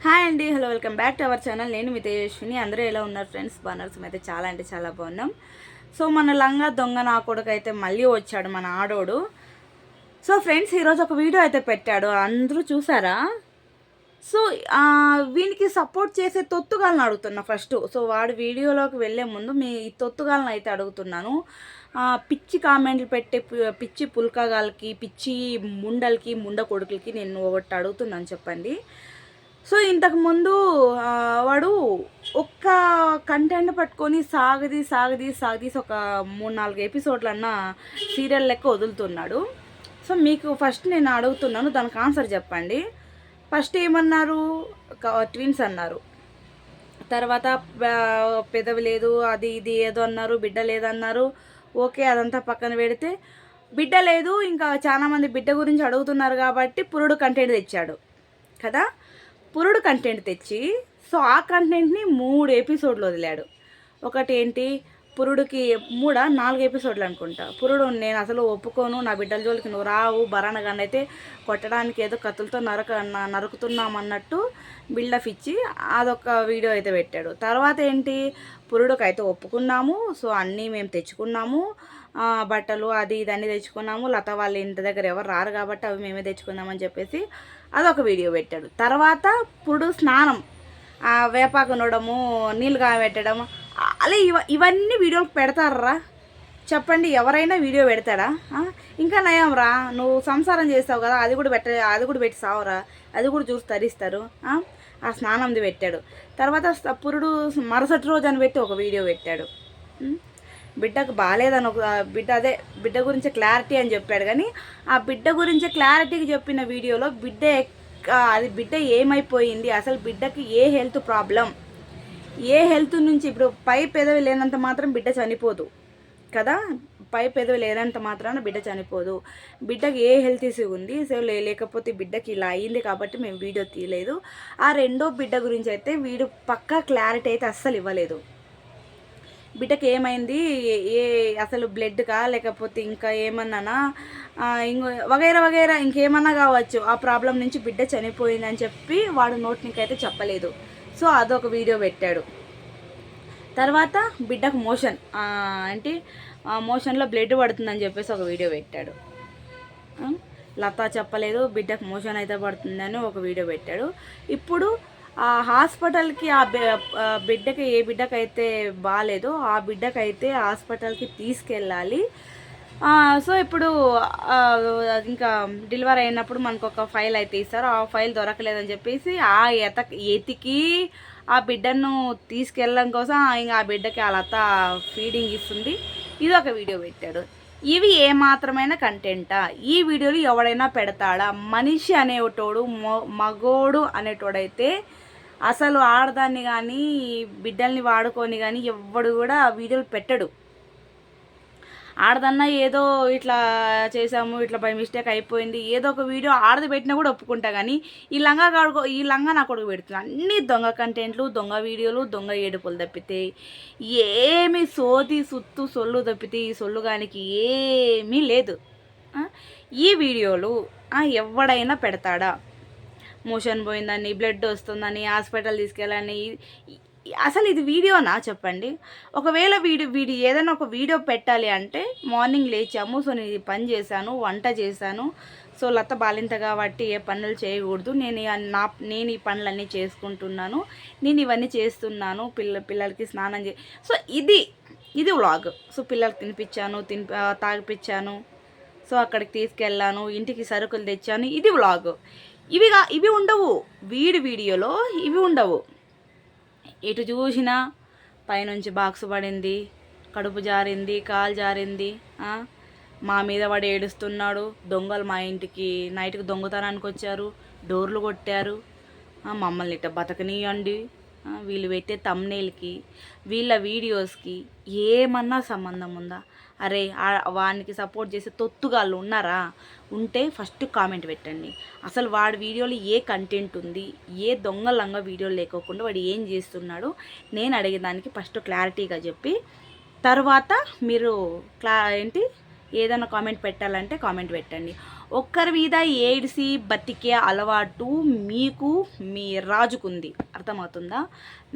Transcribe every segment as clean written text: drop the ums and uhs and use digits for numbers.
Hi అండి, hello, welcome back to our channel. నేను మీ తేజస్విని. అందరూ ఎలా ఉన్నారు ఫ్రెండ్స్? బాగున్నారు. అయితే చాలా అంటే చాలా బాగున్నాం. సో మన లంగా దొంగ నా కొడుకు అయితే మళ్ళీ వచ్చాడు, మన ఆడోడు. సో ఫ్రెండ్స్, ఈరోజు ఒక వీడియో అయితే పెట్టాడు, అందరూ చూసారా? సో వీనికి సపోర్ట్ చేసే తొత్తుగాలను అడుగుతున్నా ఫస్ట్. సో వాడు వీడియోలోకి వెళ్ళే ముందు మీ తొత్తుగాలను అయితే అడుగుతున్నాను. పిచ్చి కామెంట్లు పెట్టే పిచ్చి పుల్కగాలకి, పిచ్చి ముండలకి, ముండ కొడుకులకి నేను ఒకటి అడుగుతున్నాను, చెప్పండి. సో ఇంతకుముందు వాడు ఒక్క కంటెంట్ పట్టుకొని సాగదీసి ఒక 3-4 ఎపిసోడ్లన్నా సీరియల్ లెక్క వదులుతున్నాడు. సో మీకు ఫస్ట్ నేను అడుగుతున్నాను, దానికి ఆన్సర్ చెప్పండి. ఫస్ట్ ఏమన్నారు? ట్విన్స్ అన్నారు. తర్వాత పెదవి లేదు, అది ఇది ఏదో అన్నారు, బిడ్డ లేదన్నారు. ఓకే, అదంతా పక్కన పెడితే బిడ్డ లేదు, ఇంకా చాలామంది బిడ్డ గురించి అడుగుతున్నారు కాబట్టి పురుడు కంటెంట్ తెచ్చాడు కదా. పురుడు కంటెంట్ తెచ్చి సో ఆ కంటెంట్ని 3 ఎపిసోడ్లు వదిలాడు. ఒకటి ఏంటి, పురుడుకి 4 ఎపిసోడ్లు అనుకుంటా. పురుడు నేను అసలు ఒప్పుకోను, నా బిడ్డల జోలికి నువ్వు రావు, బరానగాన్ని అయితే కొట్టడానికి ఏదో కత్తులతో నరుకుతున్నామన్నట్టు బిల్డప్ ఇచ్చి అదొక వీడియో అయితే పెట్టాడు. తర్వాత ఏంటి, పురుడుకి అయితే ఒప్పుకున్నాము, సో అన్నీ మేము తెచ్చుకున్నాము, బట్టలు అది ఇది అన్నీ తెచ్చుకున్నాము, లత వాళ్ళ ఇంటి దగ్గర ఎవరు రారు కాబట్టి అవి మేమే తెచ్చుకున్నామని చెప్పేసి అదొక వీడియో పెట్టాడు. తర్వాత పురుడు స్నానం, వేపాకు నూడము, నీళ్ళు పెట్టడం, అలా ఇవన్నీ వీడియోలు పెడతారా? చెప్పండి, ఎవరైనా వీడియో పెడతాడా? ఇంకా నయం రా, నువ్వు సంసారం చేస్తావు కదా, అది కూడా పెట్టి సావురా, అది కూడా చూసి తరిస్తారు. ఆ స్నానంది పెట్టాడు. తర్వాత పురుడు మరుసటి రోజు అని పెట్టి ఒక వీడియో పెట్టాడు. బిడ్డకు బాగాలేదని బిడ్డ గురించి క్లారిటీ అని చెప్పాడు. కానీ ఆ బిడ్డ గురించి క్లారిటీకి చెప్పిన వీడియోలో బిడ్డ ఏమైపోయింది, అసలు బిడ్డకి ఏ హెల్త్ ప్రాబ్లం, ఏ హెల్త్ నుంచి, ఇప్పుడు పై పెదవి లేనంత మాత్రం బిడ్డ చనిపోదు కదా. పై పెదవి లేనంత మాత్రాన బిడ్డ చనిపోదు. బిడ్డకి ఏ హెల్త్ ఇష్యూ ఉంది, సో లేకపోతే బిడ్డకి ఇలా అయ్యింది కాబట్టి మేము వీడియో తీయలేదు. ఆ రెండో బిడ్డ గురించి అయితే వీడు పక్కా క్లారిటీ అయితే అస్సలు ఇవ్వలేదు. బిడ్డకి ఏమైంది, అసలు బ్లడ్కా లేకపోతే ఇంకా ఏమన్నానా, వగైరా ఇంకేమన్నా కావచ్చు, ఆ ప్రాబ్లం నుంచి బిడ్డ చనిపోయిందని చెప్పి వాడు నోట్నికైతే చెప్పలేదు. సో అదొక వీడియో పెట్టాడు. తర్వాత బిడ్డకు మోషన్ అంటే మోషన్లో బ్లడ్ పడుతుందని చెప్పేసి ఒక వీడియో పెట్టాడు. లత చెప్పలేదు, బిడ్డకు మోషన్ అయితే పడుతుందని ఒక వీడియో పెట్టాడు. ఇప్పుడు ఆ హాస్పిటల్కి బిడ్డకి ఏ బిడ్డకైతే బాగాలేదో ఆ బిడ్డకైతే హాస్పిటల్కి తీసుకెళ్ళాలి. సో ఇప్పుడు ఇంకా డెలివరీ అయినప్పుడు మనకు ఒక ఫైల్ అయితే ఇస్తారు. ఆ ఫైల్ దొరకలేదని చెప్పేసి ఎతికి ఆ బిడ్డను తీసుకెళ్ళడం కోసం ఇంకా ఆ బిడ్డకి అలా ఫీడింగ్ ఇస్తుంది. ఇది ఒక వీడియో పెట్టాడు. ఇవి ఏమాత్రమైన కంటెంటా? ఈ వీడియోలు ఎవడైనా పెడతాడా? మనిషి అనేటోడు, మగోడు అనేటోడైతే అసలు ఆడదాన్ని కానీ బిడ్డల్ని వాడుకొని కానీ ఎవ్వడు కూడా ఆ వీడియోలు పెట్టడు. ఆడదన్నా ఏదో ఇట్లా చేసాము, ఇట్లా బై మిస్టేక్ అయిపోయింది, ఏదో ఒక వీడియో ఆడది పెట్టినా కూడా ఒప్పుకుంటా. కానీ ఈ లంగా నా కొడుకు పెడుతుంది అన్ని దొంగ కంటెంట్లు, దొంగ వీడియోలు, దొంగ ఏడుపులు తప్పితే ఏమి సుత్తు సొల్లు తప్పితే ఈ సొల్లుగానికి ఏమీ లేదు. ఈ వీడియోలు ఎవడైనా పెడతాడా? మోషన్ పోయిందని, బ్లడ్ వస్తుందని, హాస్పిటల్ తీసుకెళ్ళని, అసలు ఇది వీడియోనా చెప్పండి? ఒకవేళ వీడి ఏదైనా ఒక వీడియో పెట్టాలి అంటే మార్నింగ్ లేచాము, సో నేను ఈ పని చేశాను, వంట చేశాను, సో లత బాలింత కాబట్టి ఏ పనులు చేయకూడదు, నేను ఈ పనులన్నీ చేసుకుంటున్నాను, నేను ఇవన్నీ చేస్తున్నాను, పిల్లలకి స్నానం సో ఇది వ్లాగ్. సో పిల్లలకి తినిపించాను, తాగిపించాను, సో అక్కడికి తీసుకెళ్ళాను, ఇంటికి సరుకులు తెచ్చాను, ఇది వ్లాగ్. ఇవి ఉండవు వీడియోలో, ఇవి ఉండవు. ఎటు చూసినా పైనుంచి బాక్స్ పడింది, కడుపు జారింది, కాలు జారింది, మా మీద వాడు ఏడుస్తున్నాడు, దొంగలు మా ఇంటికి నైట్కి దొంగతనానికి వచ్చారు, డోర్లు కొట్టారు, మమ్మల్ని ఇట్ట బతకనీయండి, వీళ్ళు పెట్టే తమ్నేల్కి వీళ్ళ వీడియోస్కి ఏమన్నా సంబంధం ఉందా? అరే వానికి సపోర్ట్ చేసే తొత్తుగాళ్ళు ఉన్నారా? ఉంటే ఫస్ట్ కామెంట్ పెట్టండి. అసలు వాడి వీడియోలో ఏ కంటెంట్ ఉంది, ఏ దొంగలంగా వీడియోలు లేకోకుండా వాడు ఏం చేస్తున్నాడు నేను అడిగేదానికి ఫస్ట్ క్లారిటీగా చెప్పి తర్వాత మీరు ఏదైనా కామెంట్ పెట్టాలంటే కామెంట్ పెట్టండి. ఒక్కరి మీద ఏడిసి బతికే అలవాటు మీకు మీ రాజుకుంది, అర్థమవుతుందా?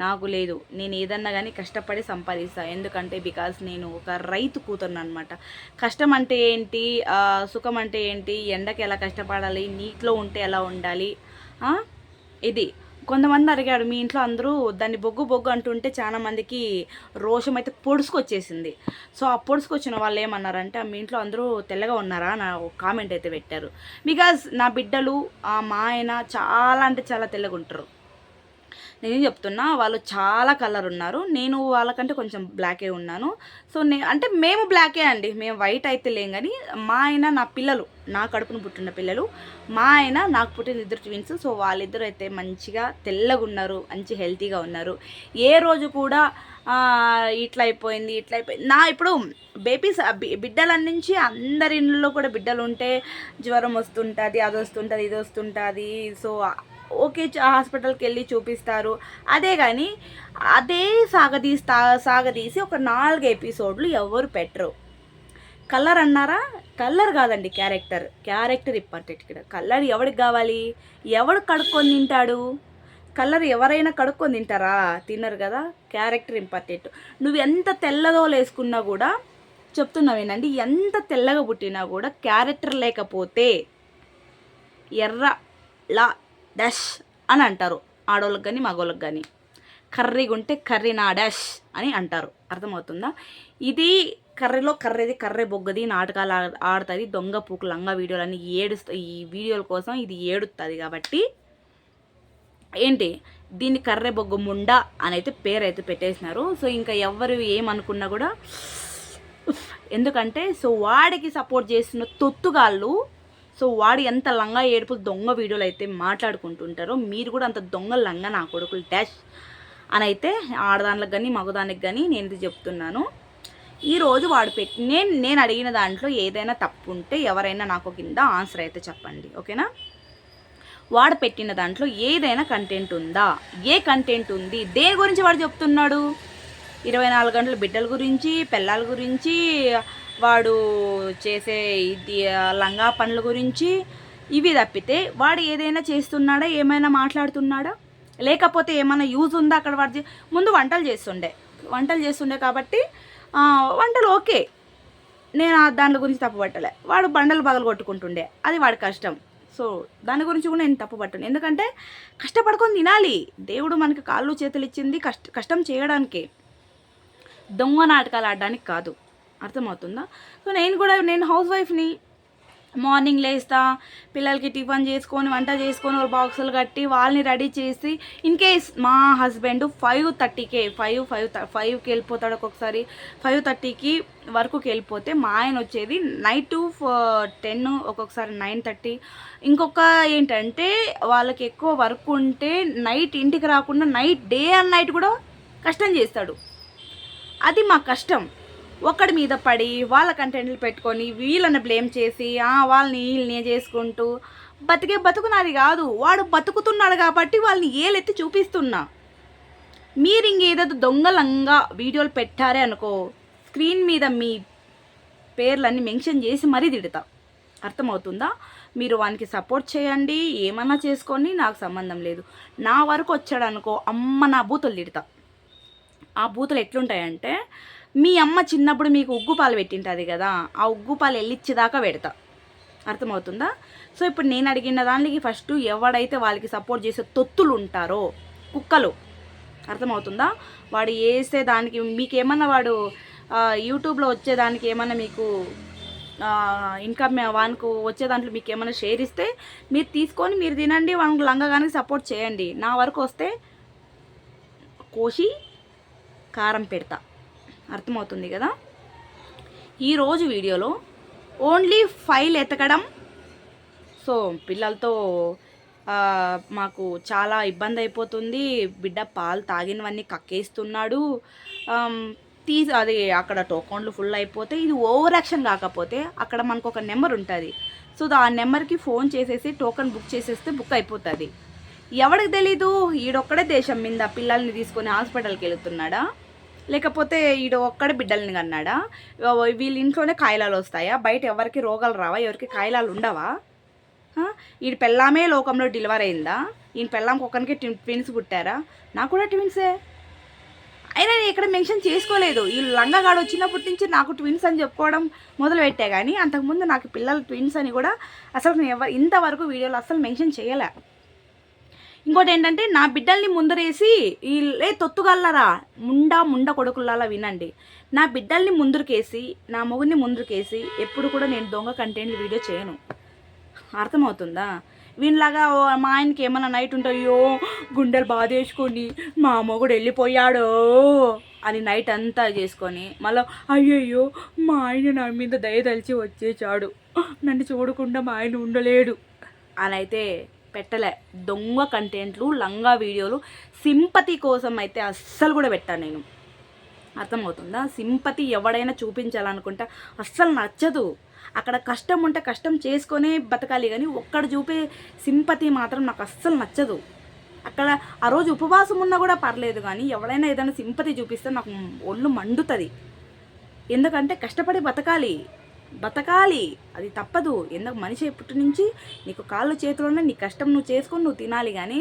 నాకు లేదు. నేను ఏదన్నా కానీ కష్టపడి సంపాదిస్తాను. ఎందుకంటే బికాజ్ నేను ఒక రైతు కూతురును అనమాట. కష్టం అంటే ఏంటి, సుఖం అంటే ఏంటి, ఎండకి ఎలా కష్టపడాలి, నీటిలో ఉంటే ఎలా ఉండాలి, ఇది. కొంతమంది అడిగాడు, మీ ఇంట్లో అందరూ దాన్ని బొగ్గు బొగ్గు అంటుంటే చాలా మందికి రోషం అయితే పొడుచుకొచ్చేసింది. సో ఆ పొడుచుకొచ్చిన వాళ్ళు ఏమన్నారంటే, మీ ఇంట్లో అందరూ తెల్లగా ఉన్నారా నా కామెంట్ అయితే పెట్టారు. బికాజ్ నా బిడ్డలు మా ఆయన చాలా అంటే చాలా తెల్లగా ఉంటారు. నేనేం చెప్తున్నా, వాళ్ళు చాలా కలర్ ఉన్నారు, నేను వాళ్ళకంటే కొంచెం బ్లాకే ఉన్నాను. సో అంటే మేము బ్లాకే అండి, మేము వైట్ అయితే లేం. కానీ మా ఆయన నా పిల్లలు, నా కడుపును పుట్టిన పిల్లలు, మా ఆయన నాకు పుట్టిన 2 ట్విన్స్. సో వాళ్ళిద్దరూ అయితే మంచిగా తెల్లగా ఉన్నారు, మంచి హెల్తీగా ఉన్నారు. ఏ రోజు కూడా ఇట్లా అయిపోయింది నా ఇప్పుడు బేబీస్ బిడ్డలన్నించి అందరి ఇళ్ళలో కూడా బిడ్డలు ఉంటే జ్వరం వస్తుంటుంది, అది వస్తుంటుంది, ఇది వస్తుంటుంది. సో ఓకే, హాస్పిటల్కి వెళ్ళి చూపిస్తారు. అదే కానీ అదే సాగదీసి ఒక 4 ఎపిసోడ్లు ఎవరు పెట్టరు. కలర్ అన్నారా, కలర్ కాదండి, క్యారెక్టర్ ఇంపార్టెంట్ ఇక్కడ. కలర్ ఎవరికి కావాలి, ఎవడు కడుక్కొని తింటాడు? కలర్ ఎవరైనా కడుక్కొని తింటారా? తినరు కదా. Character important. నువ్వు ఎంత తెల్లదోలు వేసుకున్నా కూడా, చెప్తున్నావేనండి, ఎంత తెల్లగా పుట్టినా కూడా క్యారెక్టర్ లేకపోతే ఎర్ర డాష్ అని అంటారు. ఆడోళ్ళకి కానీ మగోళ్ళకి కానీ. కర్రీగా ఉంటే కర్రీ నా డాష్ అని అంటారు, అర్థమవుతుందా? ఇది కర్రీలో కర్రీ బొగ్గది, నాటకాలు ఆడుతుంది, దొంగ పూకు లంగా వీడియోలన్నీ ఏడుస్తాయి. ఈ వీడియోల కోసం ఇది ఏడుస్తుంది. కాబట్టి ఏంటి, దీన్ని కర్రె బొగ్గ ముండా అని అయితే పేరైతే పెట్టేసినారు. సో ఇంకా ఎవరు ఏమనుకున్నా కూడా, ఎందుకంటే సో వాడికి సపోర్ట్ చేస్తున్న తొత్తుగాళ్ళు, సో వాడు ఎంత లంగా ఏడుపులు దొంగ వీడియోలు అయితే మాట్లాడుకుంటుంటారో, మీరు కూడా అంత దొంగ లంగా నా కొడుకులు డాష్ అని అయితే ఆడదానికి కానీ మగదానికి కానీ నేను ఇది చెప్తున్నాను. ఈరోజు వాడు నేను అడిగిన దాంట్లో ఏదైనా తప్పు ఉంటే ఎవరైనా నాకు కింద ఆన్సర్ అయితే చెప్పండి, ఓకేనా? వాడు పెట్టిన దాంట్లో ఏదైనా కంటెంట్ ఉందా? ఏ కంటెంట్ ఉంది? దేని గురించి వాడు చెప్తున్నాడు? 24 గంటల బిడ్డల గురించి, పిల్లల గురించి, వాడు చేసే ఇది లంగా పనుల గురించి, ఇవి తప్పితే వాడు ఏదైనా చేస్తున్నాడా, ఏమైనా మాట్లాడుతున్నాడా? లేకపోతే ఏమైనా యూజ్ ఉందా అక్కడ? వాడు ముందు వంటలు చేస్తుండే కాబట్టి వంటలు ఓకే, నేను దాని గురించి తప్పుపట్టలే. వాడు బండలు పగలు కొట్టుకుంటుండే, అది వాడి కష్టం. సో దాని గురించి కూడా నేను తప్పుపట్టను. ఎందుకంటే కష్టపడుకొని తినాలి. దేవుడు మనకి కాళ్ళు చేతులు ఇచ్చింది కష్టం చేయడానికి, దొంగ నాటకాలు ఆడడానికి కాదు, అర్థమవుతుందా? సో నేను హౌస్ వైఫ్ని. మార్నింగ్ లేస్తా, పిల్లలకి టిఫిన్ చేసుకొని, వంట చేసుకొని, వాళ్ళ బాక్సులు కట్టి వాళ్ళని రెడీ చేసి, ఇన్ కేస్ మా హస్బెండ్ 5:30కి వెళ్ళిపోతాడు, ఒక్కొక్కసారి 5:30కి వరకుకి వెళ్ళిపోతే, మా ఆయన వచ్చేది నైట్ 10, ఒక్కొక్కసారి 9:30. ఇంకొక ఏంటంటే వాళ్ళకి ఎక్కువ వర్క్ ఉంటే నైట్ ఇంటికి రాకుండా డే అండ్ నైట్ కూడా కష్టం చేస్తాడు. అది మా కష్టం. ఒక్కడి మీద పడి వాళ్ళ కంటెంట్లు పెట్టుకొని వీళ్ళని బ్లేమ్ చేసి వీళ్ళని చేసుకుంటూ బతుకు నాది కాదు. వాడు బతుకుతున్నాడు కాబట్టి వాళ్ళని ఏలెత్తి చూపిస్తున్నా. మీరు ఇంకేదో దొంగలంగా వీడియోలు పెట్టారే అనుకో, స్క్రీన్ మీద మీ పేర్లన్నీ మెన్షన్ చేసి మరీ తిడతా, అర్థమవుతుందా? మీరు వానికి సపోర్ట్ చేయండి, ఏమన్నా చేసుకోండి, నాకు సంబంధం లేదు. నా వరకు వచ్చాడు అనుకో, అమ్మ నా బూతులు తిడతా. ఆ బూతులు ఎట్లుంటాయంటే, మీ అమ్మ చిన్నప్పుడు మీకు ఉగ్గుపాలు పెట్టింటుంది కదా, ఆ ఉగ్గుపాలు వెళ్ళిచ్చేదాకా పెడతా, అర్థమవుతుందా? సో ఇప్పుడు నేను అడిగిన దానికి ఫస్ట్ ఎవడైతే వాళ్ళకి సపోర్ట్ చేసే తొత్తులు ఉంటారో, కుక్కలు, అర్థమవుతుందా? వాడు వేసే దానికి మీకేమన్నా, వాడు యూట్యూబ్లో వచ్చేదానికి ఏమన్నా మీకు ఇన్కమ్, వానికి వచ్చే దాంట్లో మీకు ఏమైనా షేర్ ఇస్తే మీరు తీసుకొని మీరు తినండి, వానికి లంగగానే సపోర్ట్ చేయండి. నా వరకు వస్తే కోసి కారం పెడతా, అర్థమవుతుంది కదా? ఈరోజు వీడియోలో ఓన్లీ ఫైల్ ఎతకడం. సో పిల్లలతో మాకు చాలా ఇబ్బంది అయిపోతుంది, బిడ్డ పాలు తాగినవన్నీ కక్కేస్తున్నాడు, అది అక్కడ టోకన్లు ఫుల్ అయిపోతే, ఇది ఓవర్ యాక్షన్ కాకపోతే అక్కడ మనకు ఒక నెంబర్ ఉంటుంది. సో ఆ నెంబర్కి ఫోన్ చేసేసి టోకన్ బుక్ చేసేస్తే బుక్ అయిపోతుంది. ఎవరికి తెలీదు, ఈడొక్కడే దేశం మీద పిల్లల్ని తీసుకొని హాస్పిటల్కి వెళుతున్నాడా? లేకపోతే ఈడు ఒక్కడ బిడ్డల్ని కన్నాడా? వీళ్ళ ఇంట్లోనే కాయలాలు వస్తాయా? బయట ఎవరికి రోగాలు రావా? ఎవరికి కాయలాలు ఉండవా? ఈడు పెళ్ళామే లోకంలో డెలివరీ అయిందా? ఈయన పెళ్ళాంకి ఒక్కరికి ట్విన్స్ పుట్టారా? నాకు కూడా ట్విన్సే. అయినా నేను ఇక్కడ మెన్షన్ చేసుకోలేదు. ఈ లంగాగాడు వచ్చినప్పటి నుంచి నాకు ట్విన్స్ అని చెప్పుకోవడం మొదలు పెట్టా, కానీ అంతకుముందు నాకు పిల్లలు ట్విన్స్ అని కూడా అసలు నేను ఇంతవరకు వీడియోలో అసలు మెన్షన్ చేయలే. ఇంకోటి ఏంటంటే, నా బిడ్డల్ని ముందరేసి వీళ్ళే తొత్తుగల్లరా ముండ కొడుకుల్లాలా వినండి. నా బిడ్డల్ని ముందుకేసి నా మొగుడిని ముందుకేసి ఎప్పుడు కూడా నేను దొంగ కంటెంట్లు వీడియో చేయను. అర్థమవుతుందా? వీళ్ళలాగా మా ఆయనకి ఏమైనా నైట్ ఉంటాయో గుండెలు బాధేసుకొని మా మొగుడు వెళ్ళిపోయాడో అని నైట్ అంతా చేసుకొని మళ్ళీ అయ్యయ్యో మా ఆయన నా మీద దయదలిచి వచ్చేసాడు, నన్ను చూడకుండా మా ఆయన ఉండలేడు అని అయితే పెట్టలే. దొంగ కంటెంట్లు, లంగా వీడియోలు సింపతి కోసం అయితే అస్సలు కూడా పెట్టాను నేను. అర్థమవుతుందా? సింపతి ఎవడైనా చూపించాలనుకుంటా అస్సలు నచ్చదు. అక్కడ కష్టం ఉంటే కష్టం చేసుకొనే బతకాలి, కానీ ఒక్కడ చూపే సింపతి మాత్రం నాకు అస్సలు నచ్చదు. అక్కడ ఆ రోజు ఉపవాసం ఉన్నా కూడా పర్లేదు, కానీ ఎవడైనా ఏదైనా సింపతి చూపిస్తే నాకు ఒళ్ళు మండుతుంది. ఎందుకంటే కష్టపడి బతకాలి, అది తప్పదు. ఎందుకు మనిషి ఎప్పటి నుంచి నీకు కాళ్ళు చేతుల్లోనే నీ కష్టం నువ్వు చేసుకొని నువ్వు తినాలి, కానీ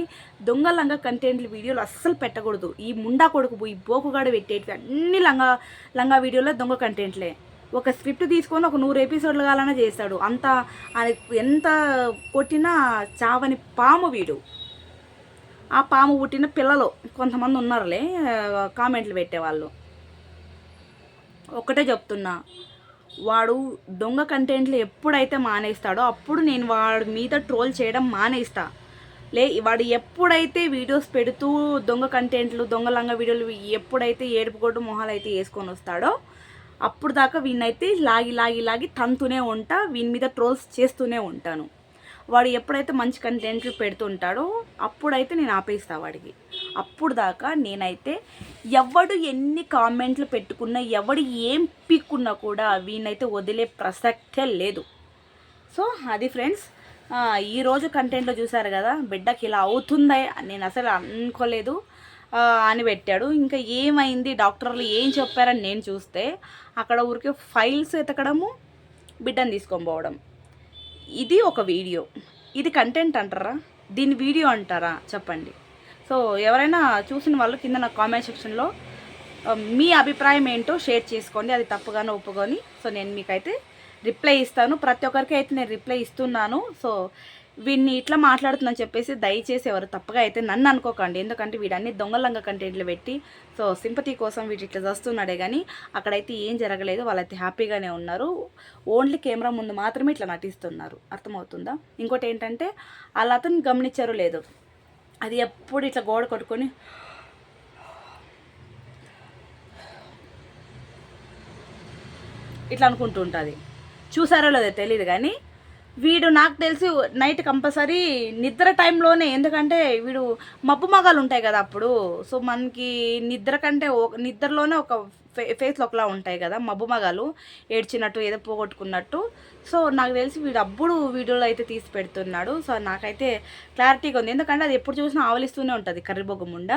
దొంగ కంటెంట్లు వీడియోలు అస్సలు పెట్టకూడదు. ఈ ముండా కొడుకు ఈ బోకుగాడు పెట్టేటి అన్ని లంగా వీడియోలో దొంగ కంటెంట్లే. ఒక స్క్రిప్ట్ తీసుకొని ఒక 100 ఎపిసోడ్లు కాలనే చేస్తాడు. అంత ఎంత కొట్టినా చావని పాము వీడు. ఆ పాము పుట్టిన పిల్లలు కొంతమంది ఉన్నారులే కామెంట్లు పెట్టేవాళ్ళు. ఒక్కటే చెప్తున్నా, వాడు దొంగ కంటెంట్లు ఎప్పుడైతే మానేస్తాడో అప్పుడు నేను వాడి మీద ట్రోల్ చేయడం మానేస్తా. వాడు ఎప్పుడైతే వీడియోస్ పెడుతూ దొంగ కంటెంట్లు దొంగ లంగా వీడియోలు ఎప్పుడైతే ఏడుపుగొడ్డు మొహాలు అయితే వేసుకొని వస్తాడో అప్పుడు దాకా వీడినైతే లాగి తంతూనే ఉంటా, వీని మీద ట్రోల్స్ చేస్తూనే ఉంటాను. వాడు ఎప్పుడైతే మంచి కంటెంట్లు పెడుతుంటాడో అప్పుడైతే నేను ఆపేస్తా వాడికి. అప్పుడు దాకా నేనైతే ఎవడు ఎన్ని కామెంట్లు పెట్టుకున్నా ఎవడు ఏం పీక్కున్నా కూడా వీనైతే వదిలే ప్రసక్తే లేదు. సో అది ఫ్రెండ్స్, ఈరోజు కంటెంట్లో చూసారు కదా, బిడ్డకి ఇలా అవుతుందా నేను అసలు అనుకోలేదు అని పెట్టాడు. ఇంకా ఏమైంది, డాక్టర్లు ఏం చెప్పారని నేను చూస్తే అక్కడ ఊరికే ఫైల్స్ ఎతకడము, బిడ్డను తీసుకొని పోవడం. ఇది ఒక వీడియో. ఇది కంటెంట్ అంటారా? దీని వీడియో అంటారా? చెప్పండి. సో ఎవరైనా చూసిన వాళ్ళు కింద నా కామెంట్ సెక్షన్లో మీ అభిప్రాయం ఏంటో షేర్ చేసుకోండి. అది తప్పుగానే ఒప్పుకొని సో నేను మీకైతే రిప్లై ఇస్తాను. ప్రతి ఒక్కరికి అయితే నేను రిప్లై ఇస్తున్నాను. సో వీడిని ఇట్లా మాట్లాడుతుందని చెప్పేసి దయచేసి ఎవరు తప్పగా అయితే నన్ను అనుకోకండి. ఎందుకంటే వీడన్ని దొంగలంగా కంటెంట్లు పెట్టి సో సింపతి కోసం వీటి ఇట్లా చేస్తున్నాడే, కానీ అక్కడైతే ఏం జరగలేదు. వాళ్ళైతే హ్యాపీగానే ఉన్నారు. ఓన్లీ కెమెరా ముందు మాత్రమే ఇట్లా నటిస్తున్నారు. అర్థమవుతుందా? ఇంకోటి ఏంటంటే అలా అతను గమనించారో లేదు, అది ఎప్పుడు ఇట్లా గోడ కొట్టుకొని ఇట్లా అనుకుంటూ ఉంటుంది. చూసారో లేదో తెలియదు, కానీ వీడు నాకు తెలిసి నైట్ కంపల్సరీ నిద్ర టైంలోనే, ఎందుకంటే వీడు మబ్బు మగాలు ఉంటాయి కదా అప్పుడు. సో మనకి నిద్ర కంటే నిద్రలోనే ఒక ఫేస్లో ఒకలా ఉంటాయి కదా మబ్బు మగాలు, ఏడ్చినట్టు ఏదో పోగొట్టుకున్నట్టు. సో నాకు తెలిసి వీడు అప్పుడు వీడియోలో అయితే తీసి పెడుతున్నాడు. సో నాకైతే క్లారిటీగా ఉంది, ఎందుకంటే అది ఎప్పుడు చూసినా ఆవలిస్తూనే ఉంటుంది కర్రీబొగ్గముండ.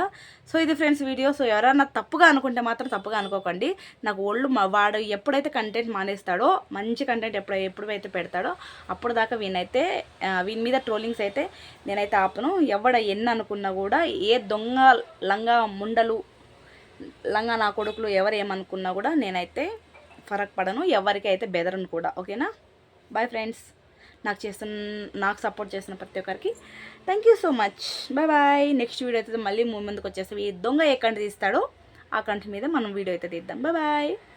సో ఇది ఫ్రెండ్స్ వీడియో. సో ఎవరైనా తప్పుగా అనుకుంటే మాత్రం తప్పుగా అనుకోకండి. నాకు ఒళ్ళు వాడు ఎప్పుడైతే కంటెంట్ మానేస్తాడో, మంచి కంటెంట్ ఎప్పుడైతే పెడతాడో అప్పుడు దాకా వీని మీద ట్రోలింగ్స్ అయితే నేనైతే ఆపను. ఎవడ ఎన్ని అనుకున్నా కూడా, ఏ దొంగ లంగా ముండలు లంగా నా కొడుకులు ఎవరు ఏమనుకున్నా కూడా నేనైతే ఫరక్ పడను, ఎవరికి అయితే బెదరను కూడా. ఓకేనా? Bye friends. నాకు సపోర్ట్ చేసిన ప్రతి ఒక్కరికి thank you so much. Bye. Next video అయితే మళ్ళీ ముందుకు వచ్చేస్తాం. ఈ దొంగ ఏ కంటి తీస్తాడో ఆ కంటి మీద మనం వీడియో అయితే తీద్దాం. బాయ్.